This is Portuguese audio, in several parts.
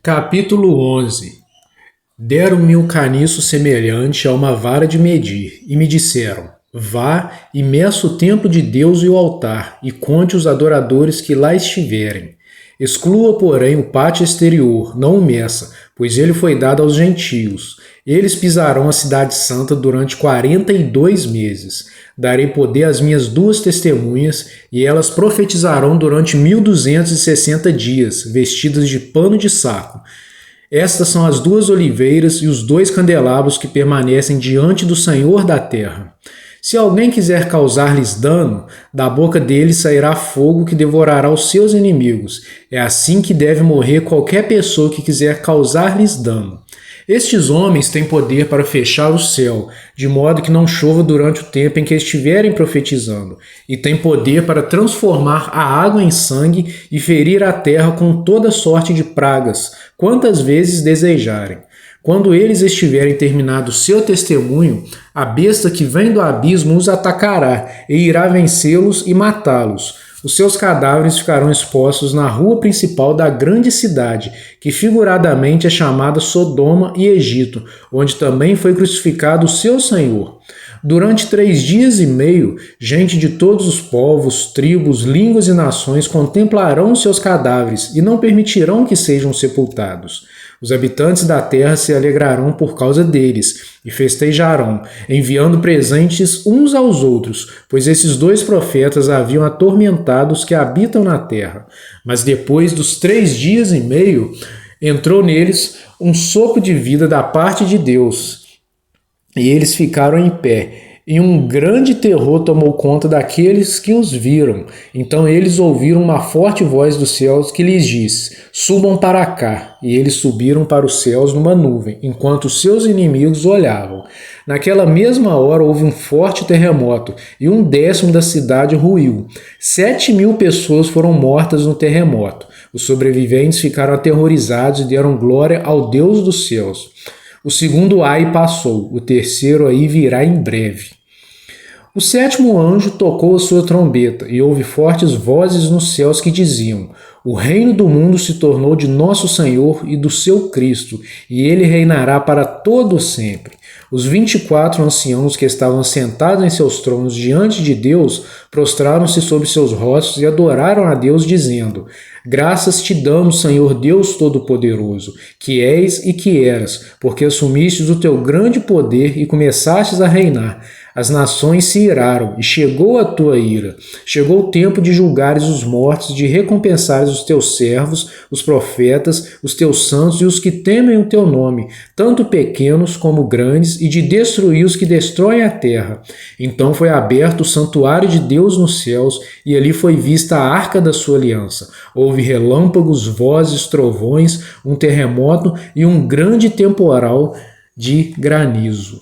Capítulo 11. Deram-me um caniço semelhante a uma vara de medir, e me disseram: Vá e meça o templo de Deus e o altar, e conte os adoradores que lá estiverem. Exclua, porém, o pátio exterior, não o meça, pois ele foi dado aos gentios. Eles pisarão a cidade santa durante 42 meses. Darei poder às minhas duas testemunhas, e elas profetizarão durante 1260 dias, vestidas de pano de saco. Estas são as duas oliveiras e os dois candelabros que permanecem diante do Senhor da terra. Se alguém quiser causar-lhes dano, da boca deles sairá fogo que devorará os seus inimigos. É assim que deve morrer qualquer pessoa que quiser causar-lhes dano. Estes homens têm poder para fechar o céu, de modo que não chova durante o tempo em que estiverem profetizando, e têm poder para transformar a água em sangue e ferir a terra com toda sorte de pragas, quantas vezes desejarem. Quando eles estiverem terminado o seu testemunho, a besta que vem do abismo os atacará e irá vencê-los e matá-los. Os seus cadáveres ficarão expostos na rua principal da grande cidade, que figuradamente é chamada Sodoma e Egito, onde também foi crucificado o seu Senhor. Durante 3 dias e meio, gente de todos os povos, tribos, línguas e nações contemplarão seus cadáveres e não permitirão que sejam sepultados. Os habitantes da terra se alegrarão por causa deles e festejarão, enviando presentes uns aos outros, pois esses dois profetas haviam atormentado os que habitam na terra. Mas depois dos 3 dias e meio, entrou neles um sopro de vida da parte de Deus, e eles ficaram em pé. E um grande terror tomou conta daqueles que os viram. Então eles ouviram uma forte voz dos céus que lhes disse: Subam para cá. E eles subiram para os céus numa nuvem, enquanto seus inimigos olhavam. Naquela mesma hora houve um forte terremoto, e 1/10 da cidade ruiu. 7.000 pessoas foram mortas no terremoto. Os sobreviventes ficaram aterrorizados e deram glória ao Deus dos céus. O segundo ai passou, o terceiro aí virá em breve. O 7º anjo tocou a sua trombeta, e houve fortes vozes nos céus que diziam: O reino do mundo se tornou de nosso Senhor e do seu Cristo, e ele reinará para todo sempre. Os 24 anciãos que estavam sentados em seus tronos diante de Deus prostraram-se sobre seus rostos e adoraram a Deus, dizendo: Graças te damos, Senhor Deus Todo-Poderoso, que és e que eras, porque assumistes o teu grande poder e começastes a reinar. As nações se iraram, e chegou a tua ira. Chegou o tempo de julgares os mortos, de recompensares os teus servos, os profetas, os teus santos e os que temem o teu nome, tanto pequenos como grandes, e de destruir os que destroem a terra. Então foi aberto o santuário de Deus nos céus, e ali foi vista a arca da sua aliança. Houve relâmpagos, vozes, trovões, um terremoto e um grande temporal de granizo.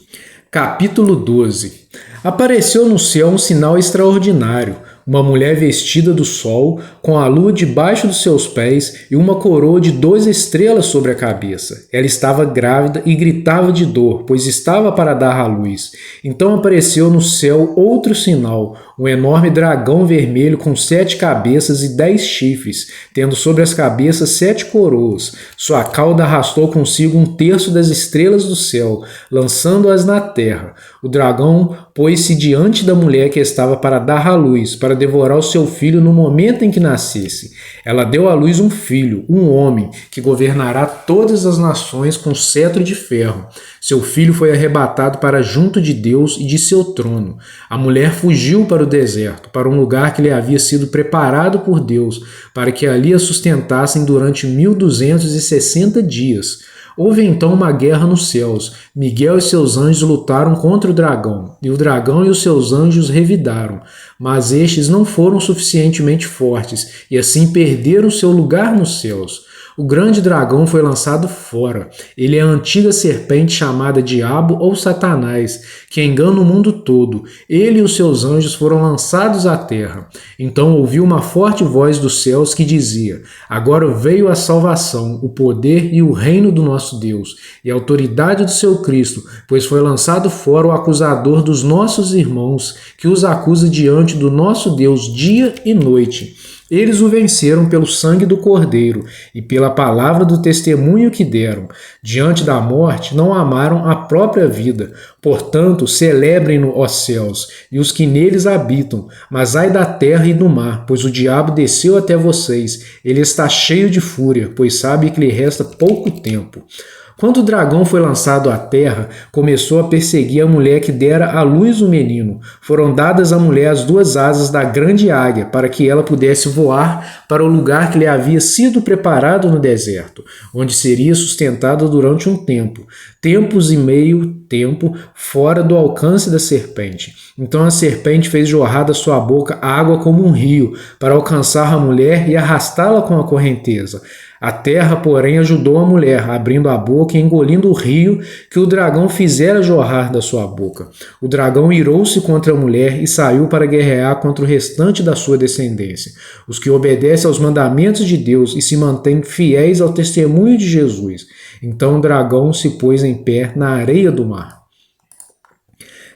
Capítulo 12. Apareceu no céu um sinal extraordinário, uma mulher vestida do sol, com a lua debaixo dos seus pés e uma coroa de 2 estrelas sobre a cabeça. Ela estava grávida e gritava de dor, pois estava para dar à luz. Então apareceu no céu outro sinal, um enorme dragão vermelho com 7 cabeças e 10 chifres, tendo sobre as cabeças 7 coroas. Sua cauda arrastou consigo 1/3 das estrelas do céu, lançando-as na terra. O dragão pôs-se diante da mulher que estava para dar à luz, para devorar o seu filho no momento em que nascesse. Ela deu à luz um filho, um homem, que governará todas as nações com cetro de ferro. Seu filho foi arrebatado para junto de Deus e de seu trono. A mulher fugiu para o deserto, para um lugar que lhe havia sido preparado por Deus, para que ali a sustentassem durante 1260 dias. Houve então uma guerra nos céus. Miguel e seus anjos lutaram contra o dragão, e o dragão e os seus anjos revidaram. Mas estes não foram suficientemente fortes, e assim perderam seu lugar nos céus. O grande dragão foi lançado fora. Ele é a antiga serpente chamada Diabo ou Satanás, que engana o mundo todo. Ele e os seus anjos foram lançados à terra. Então ouviu uma forte voz dos céus que dizia: Agora veio a salvação, o poder e o reino do nosso Deus, e a autoridade do seu Cristo, pois foi lançado fora o acusador dos nossos irmãos, que os acusa diante diante do nosso Deus dia e noite. Eles o venceram pelo sangue do Cordeiro e pela palavra do testemunho que deram. Diante da morte, não amaram a própria vida. Portanto, celebrem-no, ó céus, e os que neles habitam. Mas ai da terra e do mar, pois o diabo desceu até vocês. Ele está cheio de fúria, pois sabe que lhe resta pouco tempo. Quando o dragão foi lançado à terra, começou a perseguir a mulher que dera à luz o menino. Foram dadas à mulher as duas asas da grande águia, para que ela pudesse voar para o lugar que lhe havia sido preparado no deserto, onde seria sustentada durante um tempo, tempos e meio tempo, fora do alcance da serpente. Então a serpente fez jorrar da sua boca água como um rio, para alcançar a mulher e arrastá-la com a correnteza. A terra, porém, ajudou a mulher, abrindo a boca e engolindo o rio que o dragão fizera jorrar da sua boca. O dragão irou-se contra a mulher e saiu para guerrear contra o restante da sua descendência, os que obedecem aos mandamentos de Deus e se mantêm fiéis ao testemunho de Jesus. Então o dragão se pôs em pé na areia do mar.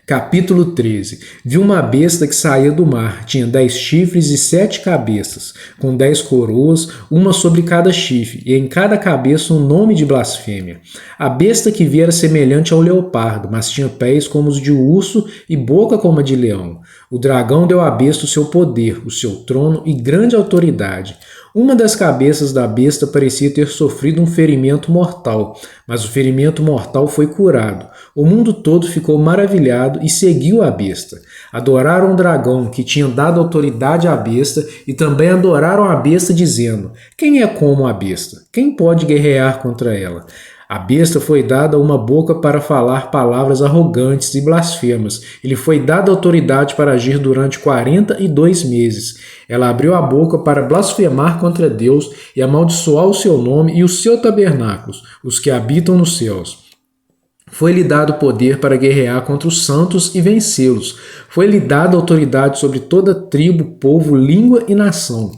Capítulo 13. Vi uma besta que saía do mar, tinha 10 chifres e 7 cabeças, com 10 coroas, uma sobre cada chifre, e em cada cabeça um nome de blasfêmia. A besta que vi era semelhante ao leopardo, mas tinha pés como os de urso e boca como a de leão. O dragão deu à besta o seu poder, o seu trono e grande autoridade. Uma das cabeças da besta parecia ter sofrido um ferimento mortal, mas o ferimento mortal foi curado. O mundo todo ficou maravilhado e seguiu a besta. Adoraram o dragão, que tinha dado autoridade à besta, e também adoraram a besta, dizendo: quem é como a besta? Quem pode guerrear contra ela? A besta foi dada uma boca para falar palavras arrogantes e blasfemas. Ele foi dada autoridade para agir durante 42 meses. Ela abriu a boca para blasfemar contra Deus e amaldiçoar o seu nome e o seu tabernáculo, os que habitam nos céus. Foi-lhe dado poder para guerrear contra os santos e vencê-los. Foi-lhe dada autoridade sobre toda tribo, povo, língua e nação.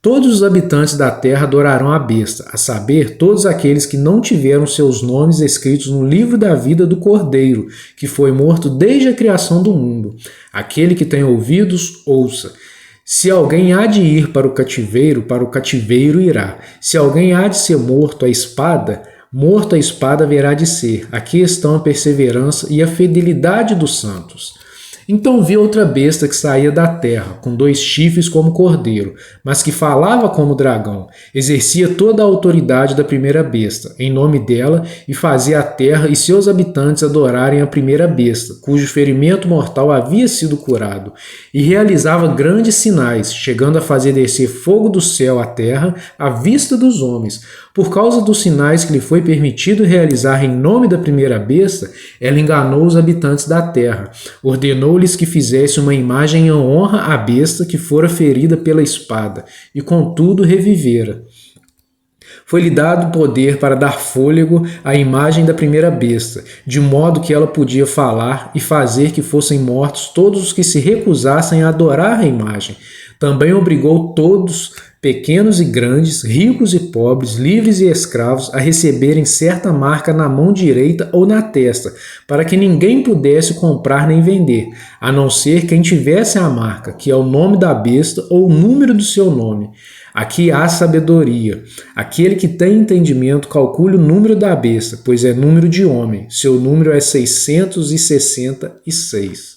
Todos os habitantes da terra adorarão a besta, a saber, todos aqueles que não tiveram seus nomes escritos no livro da vida do Cordeiro, que foi morto desde a criação do mundo. Aquele que tem ouvidos, ouça. Se alguém há de ir para o cativeiro irá. Se alguém há de ser morto à espada haverá de ser. Aqui estão a perseverança e a fidelidade dos santos. Então vi outra besta que saía da terra, com 2 chifres como cordeiro, mas que falava como dragão. Exercia toda a autoridade da primeira besta, em nome dela, e fazia a terra e seus habitantes adorarem a primeira besta, cujo ferimento mortal havia sido curado. E realizava grandes sinais, chegando a fazer descer fogo do céu à terra, à vista dos homens. Por causa dos sinais que lhe foi permitido realizar em nome da primeira besta, ela enganou os habitantes da terra. Ordenou-lhes que fizesse uma imagem em honra à besta que fora ferida pela espada, e contudo revivera. Foi-lhe dado poder para dar fôlego à imagem da primeira besta, de modo que ela podia falar e fazer que fossem mortos todos os que se recusassem a adorar a imagem. Também obrigou todos, pequenos e grandes, ricos e pobres, livres e escravos, a receberem certa marca na mão direita ou na testa, para que ninguém pudesse comprar nem vender, a não ser quem tivesse a marca, que é o nome da besta ou o número do seu nome. Aqui há sabedoria. Aquele que tem entendimento calcule o número da besta, pois é número de homem. Seu número é 666.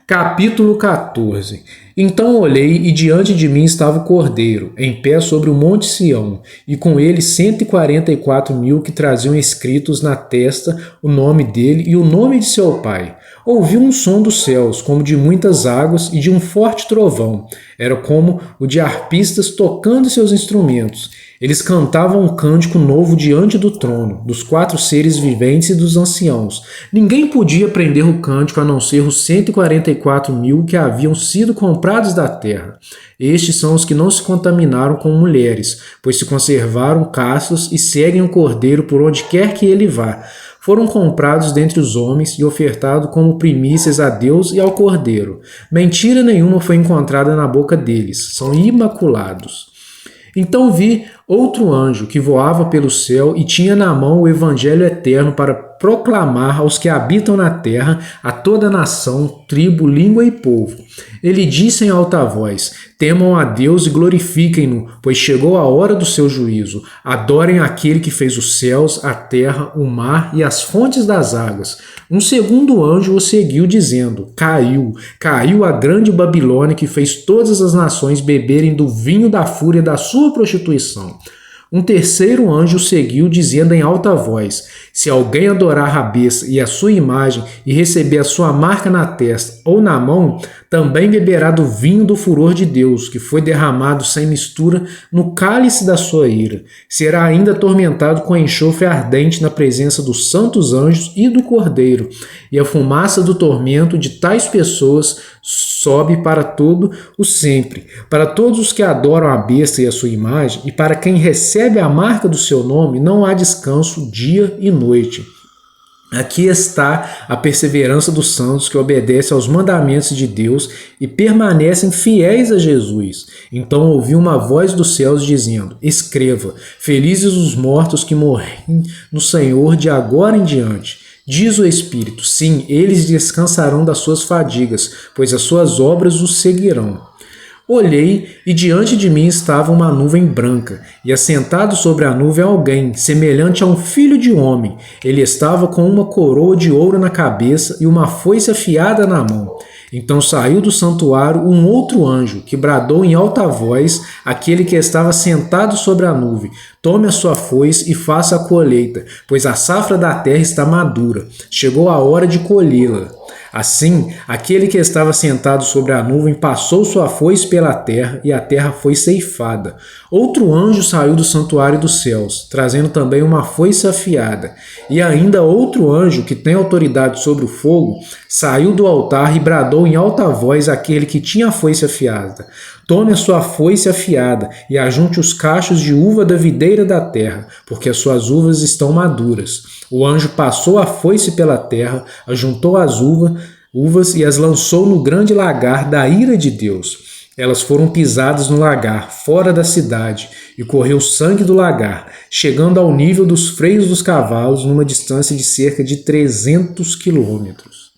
Capítulo 14. Então olhei, e diante de mim estava o Cordeiro, em pé sobre o monte Sião, e com ele 144.000 que traziam escritos na testa o nome dele e o nome de seu pai. Ouvi um som dos céus, como de muitas águas, e de um forte trovão. Era como o de arpistas tocando seus instrumentos. Eles cantavam um cântico novo diante do trono, dos 4 seres viventes e dos anciãos. Ninguém podia aprender o cântico a não ser os 144.000 que haviam sido comprados da terra. Estes são os que não se contaminaram com mulheres, pois se conservaram castos e seguem o Cordeiro por onde quer que ele vá. Foram comprados dentre os homens e ofertados como primícias a Deus e ao Cordeiro. Mentira nenhuma foi encontrada na boca deles, são imaculados. Então vi outro anjo que voava pelo céu e tinha na mão o evangelho eterno para proclamar aos que habitam na terra, a toda nação, tribo, língua e povo. Ele disse em alta voz: temam a Deus e glorifiquem-no, pois chegou a hora do seu juízo. Adorem aquele que fez os céus, a terra, o mar e as fontes das águas. Um segundo anjo o seguiu, dizendo: caiu a grande Babilônia, que fez todas as nações beberem do vinho da fúria da sua prostituição. Um terceiro anjo o seguiu, dizendo em alta voz: se alguém adorar a besta e a sua imagem e receber a sua marca na testa ou na mão, também beberá do vinho do furor de Deus, que foi derramado sem mistura no cálice da sua ira. Será ainda atormentado com enxofre ardente na presença dos santos anjos e do Cordeiro, e a fumaça do tormento de tais pessoas sobe para todo o sempre, para todos os que adoram a besta e a sua imagem, e para quem recebe a marca do seu nome, não há descanso dia e noite. Aqui está a perseverança dos santos que obedecem aos mandamentos de Deus e permanecem fiéis a Jesus. Então ouvi uma voz dos céus dizendo: escreva, felizes os mortos que morrem no Senhor de agora em diante. Diz o Espírito: sim, eles descansarão das suas fadigas, pois as suas obras os seguirão. Olhei, e diante de mim estava uma nuvem branca, e assentado sobre a nuvem alguém, semelhante a um filho de homem. Ele estava com uma coroa de ouro na cabeça e uma foice afiada na mão. Então saiu do santuário um outro anjo, que bradou em alta voz àquele que estava sentado sobre a nuvem: tome a sua foice e faça a colheita, pois a safra da terra está madura. Chegou a hora de colhê-la. Assim, aquele que estava sentado sobre a nuvem passou sua foice pela terra, e a terra foi ceifada. Outro anjo saiu do santuário dos céus, trazendo também uma foice afiada. E ainda outro anjo, que tem autoridade sobre o fogo, saiu do altar e bradou em alta voz àquele que tinha a foice afiada: tome a sua foice afiada e ajunte os cachos de uva da videira da terra, porque as suas uvas estão maduras. O anjo passou a foice pela terra, ajuntou as uvas e as lançou no grande lagar da ira de Deus. Elas foram pisadas no lagar, fora da cidade, e correu sangue do lagar, chegando ao nível dos freios dos cavalos, numa distância de cerca de 300 quilômetros.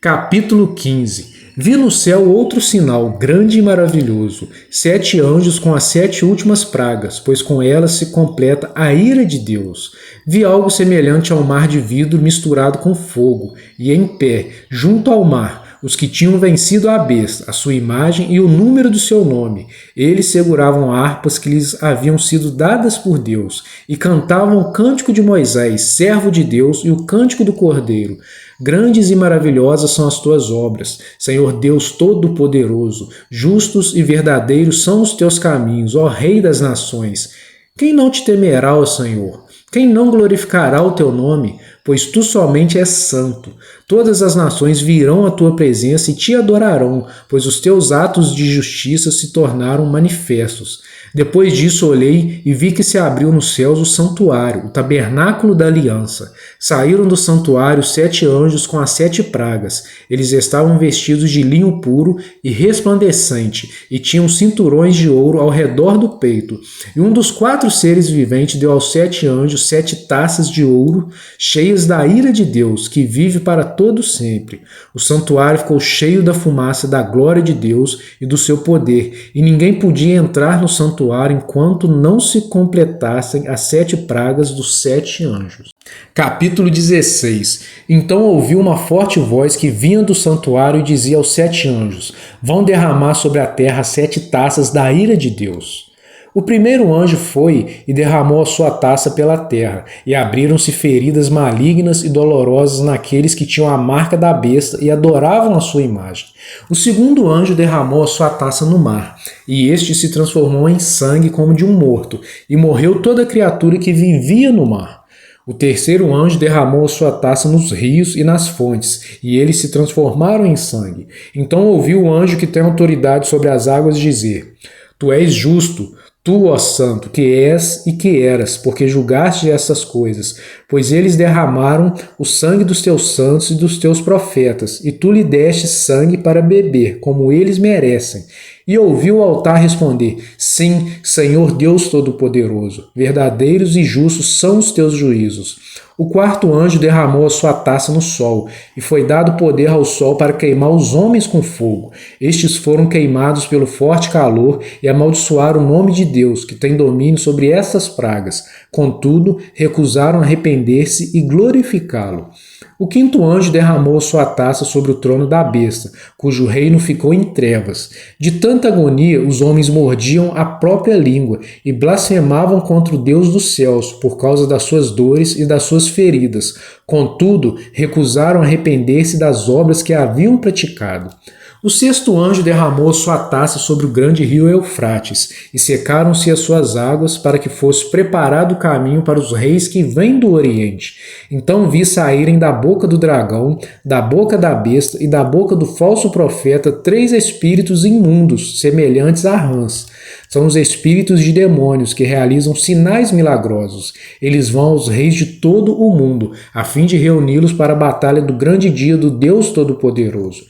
Capítulo 15. Vi no céu outro sinal, grande e maravilhoso, 7 anjos com as 7 últimas pragas, pois com elas se completa a ira de Deus. Vi algo semelhante a um mar de vidro misturado com fogo, e em pé, junto ao mar, os que tinham vencido a besta, a sua imagem e o número do seu nome. Eles seguravam harpas que lhes haviam sido dadas por Deus, e cantavam o cântico de Moisés, servo de Deus, e o cântico do Cordeiro. Grandes e maravilhosas são as tuas obras, Senhor Deus Todo-Poderoso. Justos e verdadeiros são os teus caminhos, ó Rei das nações. Quem não te temerá, ó Senhor? Quem não glorificará o teu nome? Pois tu somente és santo. Todas as nações virão à tua presença e te adorarão, pois os teus atos de justiça se tornaram manifestos. Depois disso olhei e vi que se abriu nos céus o santuário, o tabernáculo da aliança. Saíram do santuário 7 anjos com as 7 pragas. Eles estavam vestidos de linho puro e resplandecente, e tinham cinturões de ouro ao redor do peito. E um dos 4 seres viventes deu aos 7 anjos 7 taças de ouro, cheias da ira de Deus, que vive para todo sempre. O santuário ficou cheio da fumaça da glória de Deus e do seu poder, e ninguém podia entrar no santuário enquanto não se completassem as 7 pragas dos 7 anjos. Capítulo 16. Então ouvi uma forte voz que vinha do santuário e dizia aos 7 anjos: vão derramar sobre a terra 7 taças da ira de Deus. O primeiro anjo foi e derramou a sua taça pela terra, e abriram-se feridas malignas e dolorosas naqueles que tinham a marca da besta e adoravam a sua imagem. O segundo anjo derramou a sua taça no mar, e este se transformou em sangue como de um morto, e morreu toda criatura que vivia no mar. O terceiro anjo derramou a sua taça nos rios e nas fontes, e eles se transformaram em sangue. Então ouvi o anjo que tem autoridade sobre as águas dizer: tu és justo, tu, ó Santo, que és e que eras, porque julgaste essas coisas, pois eles derramaram o sangue dos teus santos e dos teus profetas, e tu lhe deste sangue para beber, como eles merecem. E ouvi o altar responder: Sim, Senhor Deus Todo-Poderoso, verdadeiros e justos são os teus juízos. O quarto anjo derramou a sua taça no sol, e foi dado poder ao sol para queimar os homens com fogo. Estes foram queimados pelo forte calor e amaldiçoaram o nome de Deus, que tem domínio sobre estas pragas. Contudo, recusaram arrepender-se e glorificá-lo. O quinto anjo derramou sua taça sobre o trono da besta, cujo reino ficou em trevas. De tanta agonia, os homens mordiam a própria língua e blasfemavam contra o Deus dos céus por causa das suas dores e das suas feridas. Contudo, recusaram arrepender-se das obras que haviam praticado. O sexto anjo derramou sua taça sobre o grande rio Eufrates, e secaram-se as suas águas para que fosse preparado o caminho para os reis que vêm do Oriente. Então vi saírem da boca do dragão, da boca da besta e da boca do falso profeta 3 espíritos imundos, semelhantes a rãs. São os espíritos de demônios que realizam sinais milagrosos. Eles vão aos reis de todo o mundo, a fim de reuni-los para a batalha do grande dia do Deus Todo-Poderoso.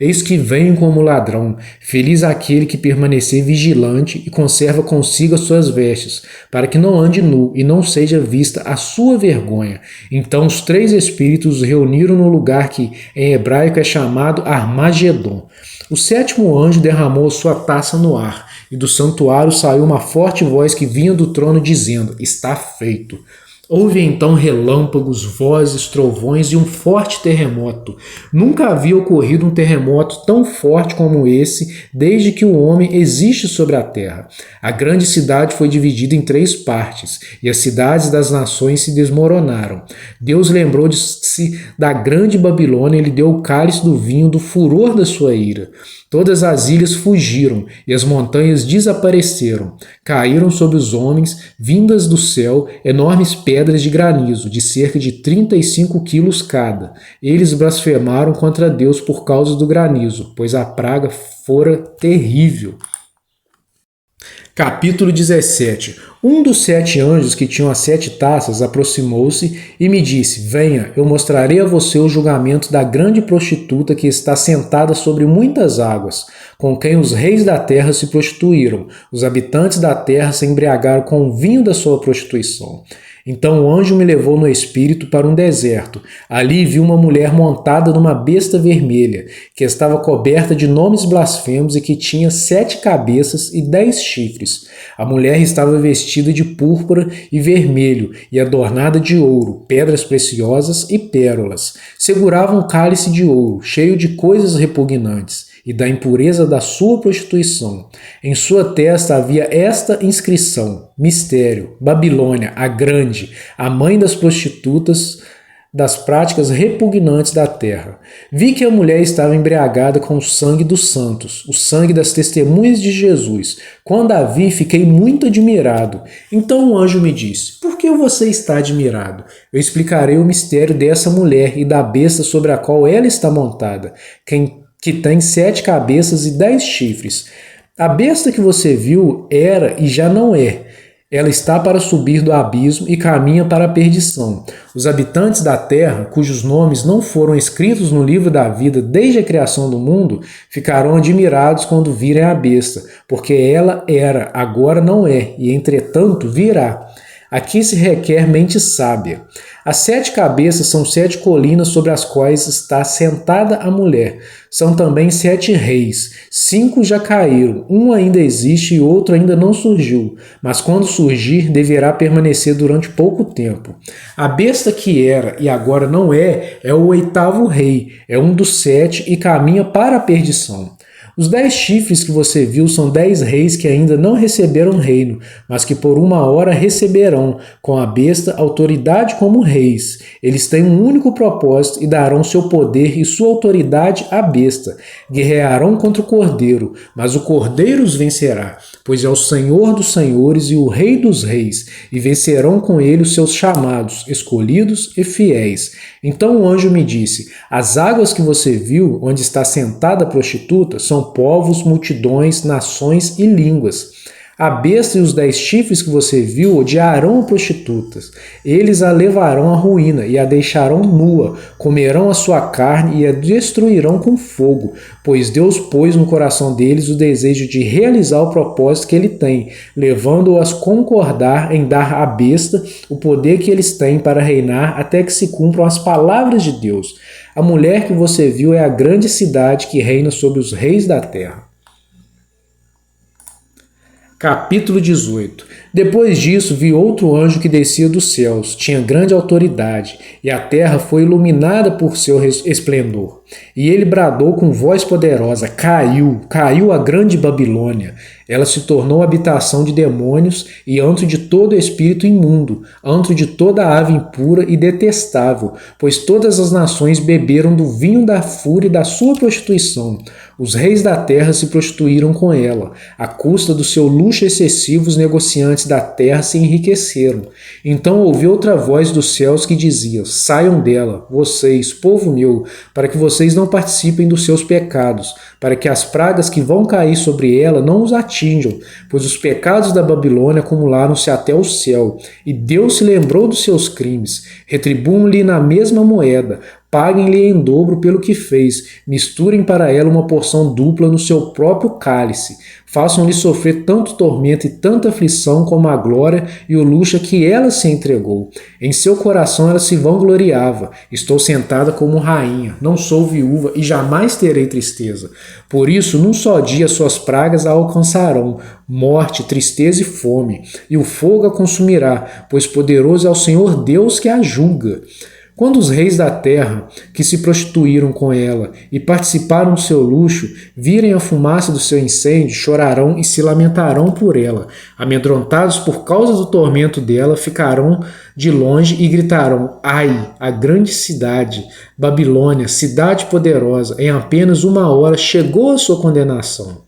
Eis que venho como ladrão, feliz aquele que permanecer vigilante e conserva consigo as suas vestes, para que não ande nu e não seja vista a sua vergonha. Então os 3 espíritos os reuniram no lugar que em hebraico é chamado Armagedon. O sétimo anjo derramou sua taça no ar, e do santuário saiu uma forte voz que vinha do trono dizendo: Está feito. Houve então relâmpagos, vozes, trovões e um forte terremoto. Nunca havia ocorrido um terremoto tão forte como esse desde que o homem existe sobre a terra. A grande cidade foi dividida em 3 partes, e as cidades das nações se desmoronaram. Deus lembrou-se da grande Babilônia e lhe deu o cálice do vinho do furor da sua ira. Todas as ilhas fugiram e as montanhas desapareceram. Caíram sobre os homens, vindas do céu, enormes pedras de granizo, de cerca de 35 quilos cada. Eles blasfemaram contra Deus por causa do granizo, pois a praga fora terrível. Capítulo 17. Um dos 7 anjos que tinham as 7 taças aproximou-se e me disse: Venha, eu mostrarei a você o julgamento da grande prostituta que está sentada sobre muitas águas, com quem os reis da terra se prostituíram. Os habitantes da terra se embriagaram com o vinho da sua prostituição. Então o anjo me levou no espírito para um deserto. Ali vi uma mulher montada numa besta vermelha, que estava coberta de nomes blasfemos e que tinha 7 cabeças e 10 chifres. A mulher estava vestida de púrpura e vermelho e adornada de ouro, pedras preciosas e pérolas. Segurava um cálice de ouro, cheio de coisas repugnantes, e da impureza da sua prostituição. Em sua testa havia esta inscrição: Mistério, Babilônia, a Grande, a mãe das prostitutas, das práticas repugnantes da terra. Vi que a mulher estava embriagada com o sangue dos santos, o sangue das testemunhas de Jesus. Quando a vi, fiquei muito admirado. Então o anjo me disse: Por que você está admirado? Eu explicarei o mistério dessa mulher e da besta sobre a qual ela está montada, que tem 7 cabeças e 10 chifres. A besta que você viu era e já não é. Ela está para subir do abismo e caminha para a perdição. Os habitantes da terra, cujos nomes não foram escritos no livro da vida desde a criação do mundo, ficarão admirados quando virem a besta, porque ela era, agora não é, e entretanto virá. Aqui se requer mente sábia. As 7 cabeças são 7 colinas sobre as quais está sentada a mulher. São também 7 reis. 5 já caíram, um ainda existe e outro ainda não surgiu. Mas quando surgir, deverá permanecer durante pouco tempo. A besta que era e agora não é o 8º rei. É um dos 7 e caminha para a perdição. Os 10 chifres que você viu são 10 reis que ainda não receberam reino, mas que por uma hora receberão, com a besta, autoridade como reis. Eles têm um único propósito e darão seu poder e sua autoridade à besta. Guerrearão contra o cordeiro, mas o cordeiro os vencerá, pois é o Senhor dos senhores e o Rei dos reis, e vencerão com ele os seus chamados, escolhidos e fiéis. Então o anjo me disse: As águas que você viu, onde está sentada a prostituta, são povos, multidões, nações e línguas. A besta e os 10 chifres que você viu odiarão prostitutas. Eles a levarão à ruína e a deixarão nua, comerão a sua carne e a destruirão com fogo, pois Deus pôs no coração deles o desejo de realizar o propósito que ele tem, levando-as a concordar em dar à besta o poder que eles têm para reinar até que se cumpram as palavras de Deus. A mulher que você viu é a grande cidade que reina sobre os reis da terra. Capítulo 18. Depois disso, vi outro anjo que descia dos céus. Tinha grande autoridade, e a terra foi iluminada por seu esplendor. E ele bradou com voz poderosa: caiu a grande Babilônia. Ela se tornou habitação de demônios e antro de todo espírito imundo, antro de toda ave impura e detestável, pois todas as nações beberam do vinho da fúria e da sua prostituição. Os reis da terra se prostituíram com ela. À custa do seu luxo excessivo, os negociantes da terra se enriqueceram. Então ouvi outra voz dos céus que dizia: saiam dela, vocês, povo meu, para que vocês não participem dos seus pecados, para que as pragas que vão cair sobre ela não os atinjam, pois os pecados da Babilônia acumularam-se até o céu, e Deus se lembrou dos seus crimes. Retribuam-lhe na mesma moeda, paguem-lhe em dobro pelo que fez, misturem para ela uma porção dupla no seu próprio cálice. Façam-lhe sofrer tanto tormento e tanta aflição como a glória e o luxo a que ela se entregou. Em seu coração ela se vangloriava: estou sentada como rainha, não sou viúva e jamais terei tristeza. Por isso, num só dia suas pragas a alcançarão: morte, tristeza e fome, e o fogo a consumirá, pois poderoso é o Senhor Deus que a julga. Quando os reis da terra, que se prostituíram com ela e participaram do seu luxo, virem a fumaça do seu incêndio, chorarão e se lamentarão por ela. Amedrontados por causa do tormento dela, ficarão de longe e gritarão: ai, a grande cidade, Babilônia, cidade poderosa, em apenas 1 hora chegou a sua condenação.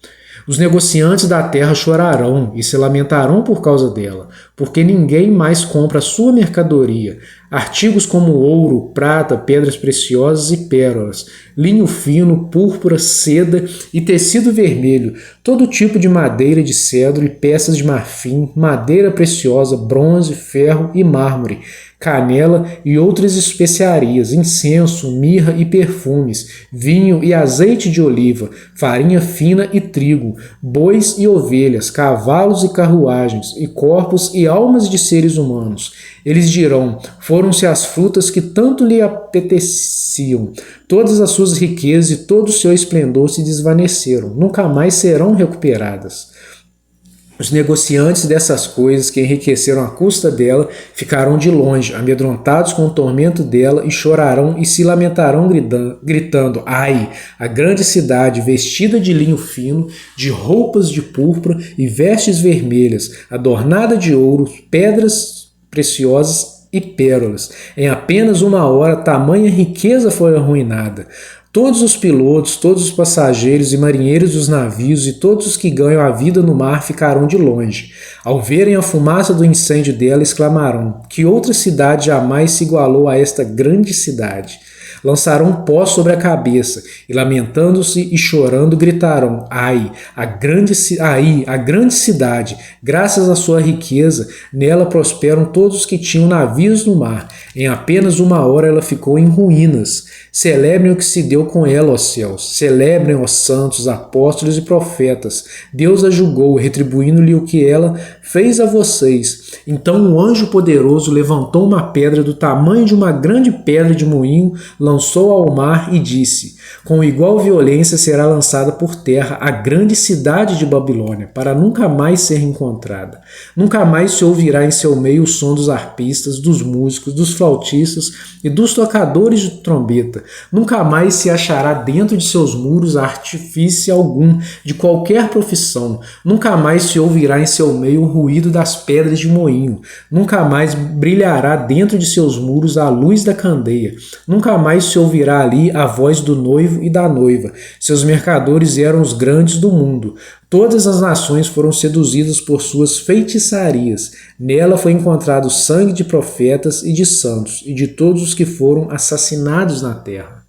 Os negociantes da terra chorarão e se lamentarão por causa dela, porque ninguém mais compra a sua mercadoria. Artigos como ouro, prata, pedras preciosas e pérolas, linho fino, púrpura, seda e tecido vermelho, todo tipo de madeira de cedro e peças de marfim, madeira preciosa, bronze, ferro e mármore, canela e outras especiarias, incenso, mirra e perfumes, vinho e azeite de oliva, farinha fina e trigo, bois e ovelhas, cavalos e carruagens, e corpos e almas de seres humanos. Eles dirão: foram-se as frutas que tanto lhe apeteciam. Todas as suas riquezas e todo o seu esplendor se desvaneceram, nunca mais serão recuperadas. Os negociantes dessas coisas que enriqueceram à custa dela ficarão de longe, amedrontados com o tormento dela, e chorarão e se lamentarão gritando: ai, a grande cidade, vestida de linho fino, de roupas de púrpura e vestes vermelhas, adornada de ouro, pedras preciosas e pérolas. Em apenas 1 hora, tamanha riqueza foi arruinada. Todos os pilotos, todos os passageiros e marinheiros dos navios e todos os que ganham a vida no mar ficarão de longe. Ao verem a fumaça do incêndio dela, exclamarão: que outra cidade jamais se igualou a esta grande cidade? Lançarão pó sobre a cabeça e, lamentando-se e chorando, gritarão: ai, a grande cidade, graças à sua riqueza, nela prosperam todos os que tinham navios no mar. Em apenas 1 hora ela ficou em ruínas. Celebrem o que se deu com ela, ó céus. Celebrem, ó santos, apóstolos e profetas. Deus a julgou, retribuindo-lhe o que ela fez a vocês. Então um anjo poderoso levantou uma pedra do tamanho de uma grande pedra de moinho, lançou ao mar e disse: com igual violência será lançada por terra a grande cidade de Babilônia, para nunca mais ser encontrada. Nunca mais se ouvirá em seu meio o som dos arpistas, dos músicos, dos flautistas e dos tocadores de trombeta. Nunca mais se achará dentro de seus muros artifício algum de qualquer profissão. Nunca mais se ouvirá em seu meio o ruído das pedras de moinho. Nunca mais brilhará dentro de seus muros a luz da candeia. Nunca mais se ouvirá ali a voz do noivo e da noiva. Seus mercadores eram os grandes do mundo. Todas as nações foram seduzidas por suas feitiçarias. Nela foi encontrado sangue de profetas e de santos, e de todos os que foram assassinados na terra.